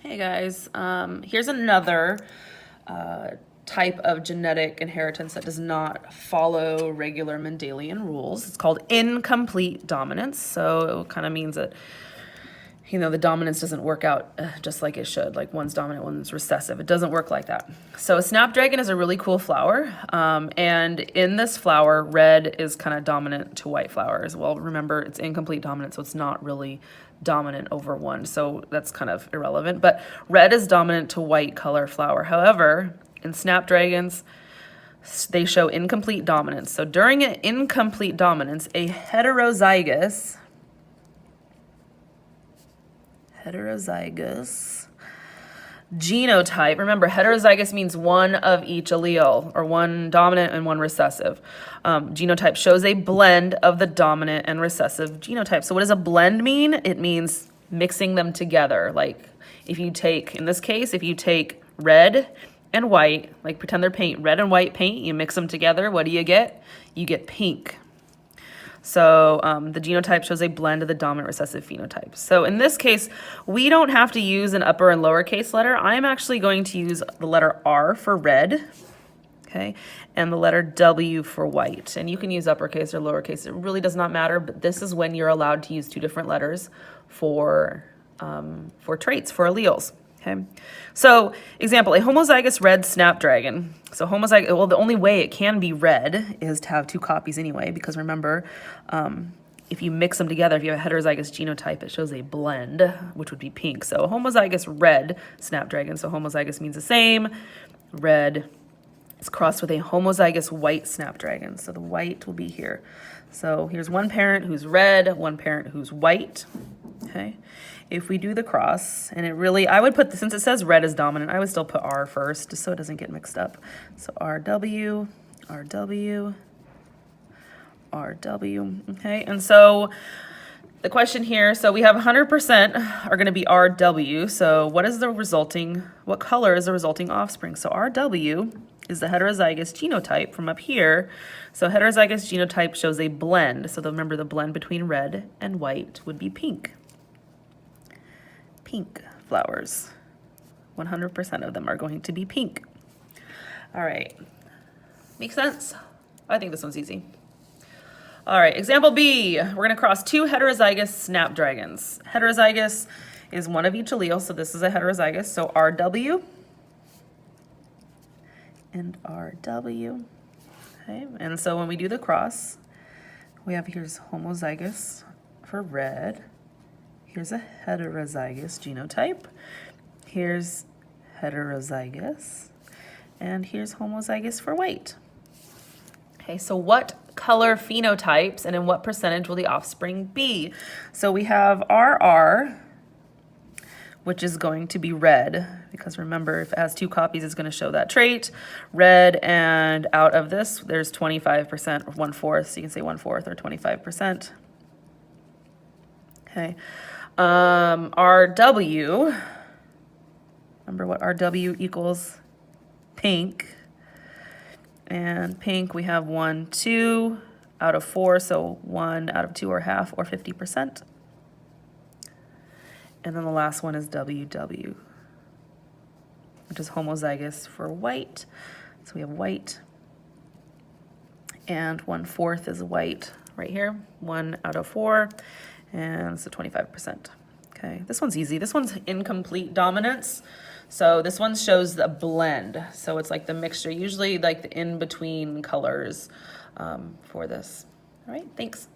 Hey guys, here's another type of genetic inheritance that does not follow regular Mendelian rules. It's called incomplete dominance. So it kind of means that, the dominance doesn't work out just like it should. Like one's dominant, one's recessive. It doesn't work like that. So a snapdragon is a really cool flower. And in this flower, red is kind of dominant to white flowers. Well, remember, it's incomplete dominant, so it's not really dominant over one. So that's kind of irrelevant. But red is dominant to white color flower. However, in snapdragons, they show incomplete dominance. So during an incomplete dominance, a heterozygous genotype. Remember, heterozygous means one of each allele, or one dominant and one recessive. Genotype shows a blend of the dominant and recessive genotype. So what does a blend mean? It means mixing them together. Like if you take, in this case, if you take red and white, like pretend they're paint, red and white paint, you mix them together, what do you get? You get pink. So the genotype shows a blend of the dominant recessive phenotypes. So in this case, we don't have to use an upper and lowercase letter. I'm actually going to use the letter R for red, okay, and the letter W for white. And you can use uppercase or lowercase. It really does not matter, but this is when you're allowed to use two different letters for traits, for alleles. Okay, so example, a homozygous red snapdragon. So homozygous, well, the only way it can be red is to have two copies anyway, because remember, if you mix them together, if you have a heterozygous genotype, it shows a blend, which would be pink. So a homozygous red snapdragon, so homozygous means the same, red is crossed with a homozygous white snapdragon. So the white will be here. So here's one parent who's red, one parent who's white, okay? If we do the cross, and it really, I would put, since it says red is dominant, I would still put R first, just so it doesn't get mixed up. So RW, RW, RW, okay? And so the question here, so we have 100% are gonna be RW, so what color is the resulting offspring? So RW is the heterozygous genotype from up here. So heterozygous genotype shows a blend. So remember, the blend between red and white would be pink. Pink flowers. 100% of them are going to be pink. All right. Makes sense? I think this one's easy. All right, example B. We're going to cross two heterozygous snapdragons. Heterozygous is one of each allele, so this is a heterozygous. So RW and RW. Okay, and so when we do the cross, we have here's homozygous for red. Here's a heterozygous genotype. Here's heterozygous. And here's homozygous for white. Okay, so what color phenotypes and in what percentage will the offspring be? So we have RR, which is going to be red, because remember, if it has two copies, it's going to show that trait. Red, and out of this, there's 25%, or 1/4, so you can say 1/4 or 25%. Okay. RW, remember what RW equals? Pink. And pink, we have 1, 2 out of 4, so 1 out of 2 or half, or 50%. And then the last one is WW, which is homozygous for white. So we have white, and 1/4 is white right here, 1 out of 4, and so 25%. Okay, this one's easy. This one's incomplete dominance. So this one shows the blend. So it's like the mixture, usually like the in-between colors for this. All right, thanks.